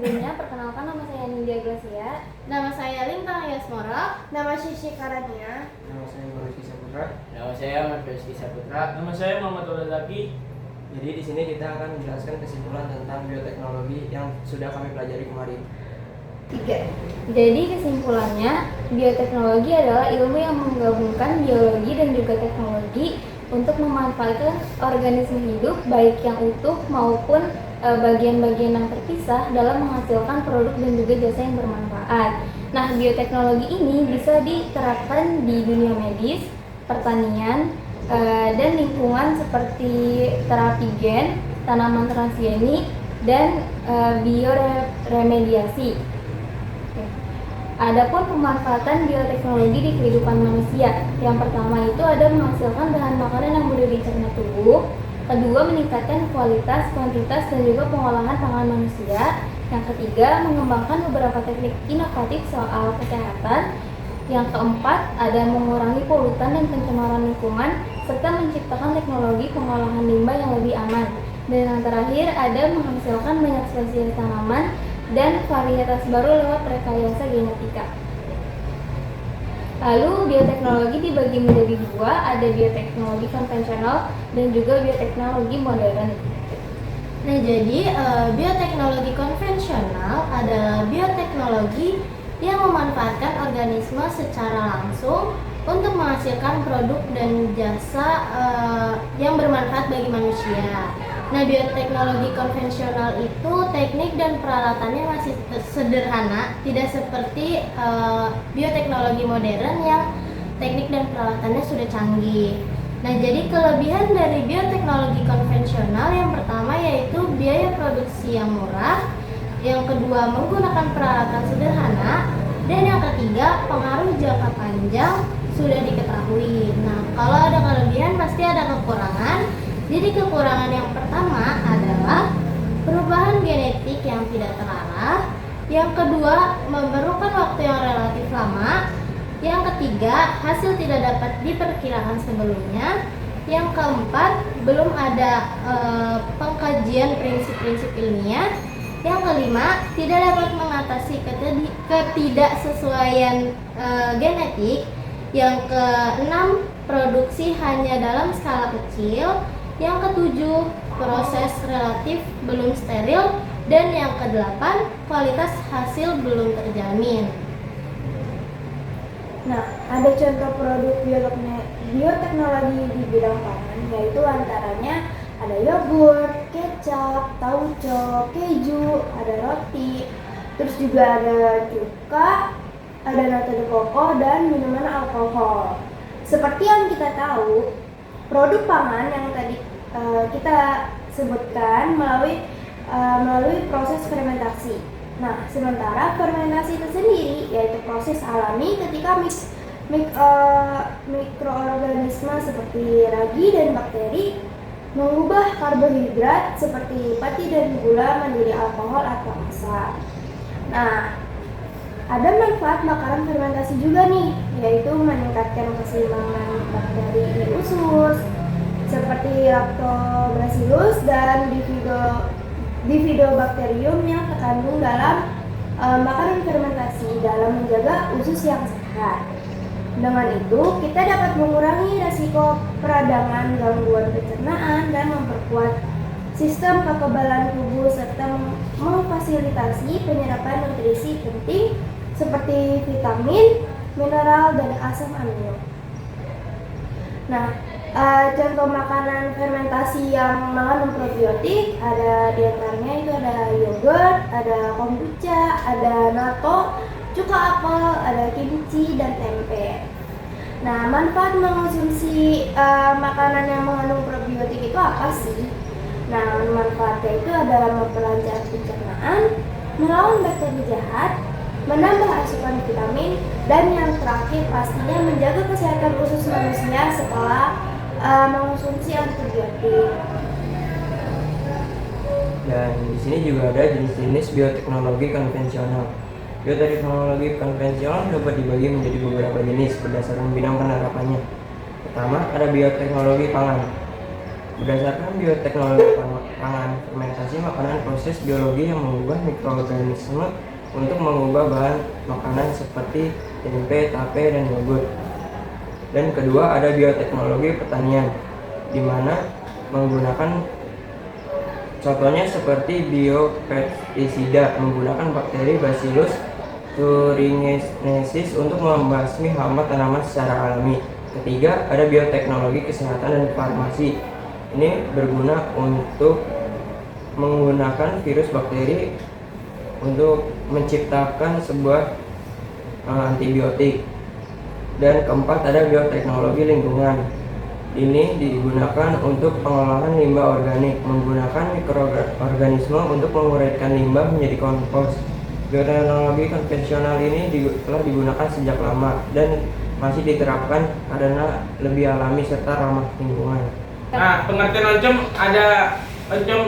sebelumnya, perkenalkan nama saya Nindya Glasia. Nama saya Lintang Yasmora. Nama Sisi Karania. Nama saya Rizky Saputra. Nama saya Rizky Saputra. Nama saya Muhammad Zaki. Jadi di sini kita akan menjelaskan kesimpulan tentang bioteknologi yang sudah kami pelajari kemarin. 3. Jadi kesimpulannya, bioteknologi adalah ilmu yang menggabungkan biologi dan juga teknologi untuk memanfaatkan organisme hidup baik yang utuh maupun bagian-bagian yang terpisah dalam menghasilkan produk dan juga jasa yang bermanfaat. Nah, bioteknologi ini bisa diterapkan di dunia medis, pertanian, dan lingkungan seperti terapi gen, tanaman transgenik, dan bioremediasi. Adapun pemanfaatan bioteknologi di kehidupan manusia, yang pertama itu ada menghasilkan bahan makanan yang mudah dicerna tubuh, kedua meningkatkan kualitas, kuantitas, dan juga pengolahan pangan manusia, yang ketiga mengembangkan beberapa teknik inovatif soal kesehatan, yang keempat ada mengurangi polutan dan pencemaran lingkungan, serta menciptakan teknologi pengolahan limbah yang lebih aman, dan yang terakhir ada menghasilkan banyak spesies tanaman dan varietas baru lewat rekayasa genetika. Lalu bioteknologi dibagi menjadi dua, ada bioteknologi konvensional dan juga bioteknologi modern. Nah, jadi bioteknologi konvensional adalah bioteknologi yang memanfaatkan organisme secara langsung untuk menghasilkan produk dan jasa yang bermanfaat bagi manusia. Nah, bioteknologi konvensional itu teknik dan peralatannya masih sederhana, tidak seperti bioteknologi modern yang teknik dan peralatannya sudah canggih. Nah, jadi kelebihan dari bioteknologi konvensional yang pertama yaitu biaya produksi yang murah, yang kedua menggunakan peralatan sederhana, dan yang ketiga pengaruh jangka panjang sudah diketahui. Nah, kalau ada kelebihan pasti ada kekurangan. Jadi kekurangan yang pertama adalah perubahan genetik yang tidak terarah, yang kedua memerlukan waktu yang relatif lama, yang ketiga hasil tidak dapat diperkirakan sebelumnya, yang keempat belum ada pengkajian prinsip-prinsip ilmiah, yang kelima tidak dapat mengatasi ketidaksesuaian genetik, yang keenam produksi hanya dalam skala kecil, yang ketujuh proses relatif belum steril, dan yang kedelapan kualitas hasil belum terjamin. Nah, ada contoh produk bioteknologi di bidang pangan, yaitu antaranya ada yogurt, kecap, tauco, keju, ada roti, terus juga ada cuka, ada nata de coco, dan minuman alkohol. Seperti yang kita tahu, produk pangan yang tadi kita sebutkan melalui proses fermentasi. Nah, sementara fermentasi itu sendiri yaitu proses alami ketika mikroorganisme seperti ragi dan bakteri mengubah karbohidrat seperti pati dan gula menjadi alkohol atau asam. Nah, ada manfaat makanan fermentasi juga nih, yaitu meningkatkan keseimbangan bakteri di usus seperti Lactobacillus dan Bifidobacterium yang terkandung dalam makanan fermentasi dalam menjaga usus yang sehat. Dengan itu, kita dapat mengurangi risiko peradangan, gangguan pencernaan, dan memperkuat sistem kekebalan tubuh serta memfasilitasi penyerapan nutrisi penting seperti vitamin, mineral, dan asam amino. Nah, contoh makanan fermentasi yang mengandung probiotik ada diantaranya itu ada yogurt, ada kombucha, ada natto, cuka apel, ada kimchi, dan tempe. Nah, manfaat mengonsumsi makanan yang mengandung probiotik itu apa sih? Nah, manfaatnya itu adalah memperlancar pencernaan, melawan bakteri jahat, menambah asupan vitamin, dan yang terakhir pastinya menjaga kesehatan usus manusia setelah mengonsumsi antibiotik. Dan di sini juga ada jenis-jenis bioteknologi konvensional. Bioteknologi konvensional dapat dibagi menjadi beberapa jenis berdasarkan bidang penerapannya. Pertama, ada bioteknologi pangan. Berdasarkan bioteknologi pangan fermentasi makanan proses biologi yang mengubah mikroorganisme untuk mengubah bahan makanan seperti tempe, tape, dan yogurt. Dan kedua ada bioteknologi pertanian, di mana menggunakan contohnya seperti biopestisida menggunakan bakteri Bacillus thuringiensis untuk membasmi hama tanaman secara alami. Ketiga ada bioteknologi kesehatan dan farmasi. Ini berguna untuk menggunakan virus bakteri untuk menciptakan sebuah antibiotik. Dan keempat ada bioteknologi lingkungan. Ini digunakan untuk pengolahan limbah organik, menggunakan mikroorganisme untuk menguraikan limbah menjadi kompos. Bioteknologi konvensional ini telah digunakan sejak lama dan masih diterapkan karena lebih alami serta ramah lingkungan. Nah, pengertian oncom ada pengertian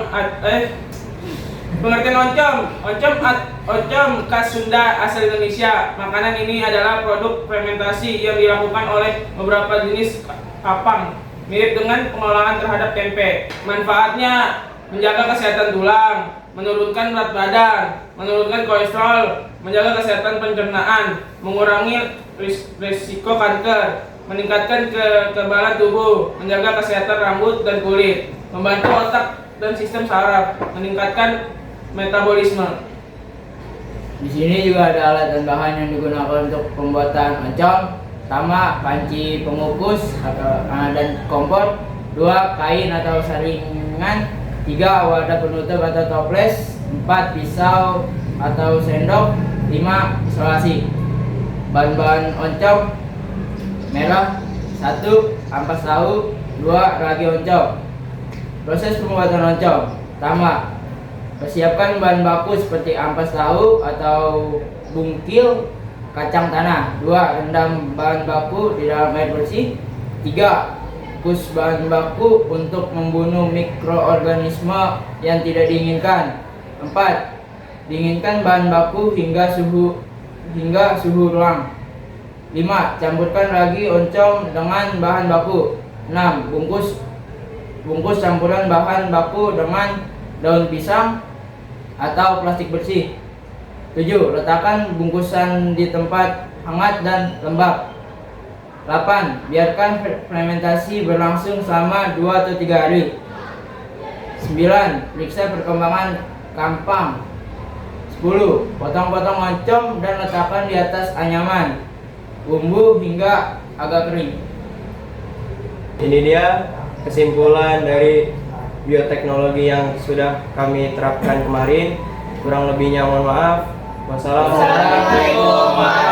oncom khas Sunda asal Indonesia. Makanan ini adalah produk fermentasi yang dilakukan oleh beberapa jenis kapang, mirip dengan pengolahan terhadap tempe. Manfaatnya menjaga kesehatan tulang, menurunkan berat badan, menurunkan kolesterol, menjaga kesehatan pencernaan, mengurangi risiko kanker, meningkatkan kekebalan tubuh, menjaga kesehatan rambut dan kulit, membantu otak dan sistem saraf, meningkatkan metabolisme. Di sini juga ada alat dan bahan yang digunakan untuk pembuatan oncom. Pertama, panci pengukus dan kompor. 2, kain atau saringan. 3, wadah penutup atau toples. 4, pisau atau sendok. 5, isolasi. Bahan-bahan oncom: merah 1, ampas tahu. 2, ragi oncom. Proses pembuatan oncom: pertama, persiapkan bahan baku seperti ampas tahu atau bungkil kacang tanah. 2, rendam bahan baku di dalam air bersih. 3, kukus bahan baku untuk membunuh mikroorganisme yang tidak diinginkan. 4, dinginkan bahan baku hingga suhu ruang. 5, campurkan ragi oncom dengan bahan baku. 6, bungkus campuran bahan baku dengan daun pisang atau plastik bersih. 7, letakkan bungkusan di tempat hangat dan lembab. 8, biarkan fermentasi berlangsung selama 2 atau 3 hari. 9, periksa perkembangan kampang. 10, potong-potong oncom dan letakkan di atas anyaman. Bumbu hingga agak kering. Ini dia kesimpulan dari bioteknologi yang sudah kami terapkan kemarin. Kurang lebihnya mohon maaf. Wassalamualaikum.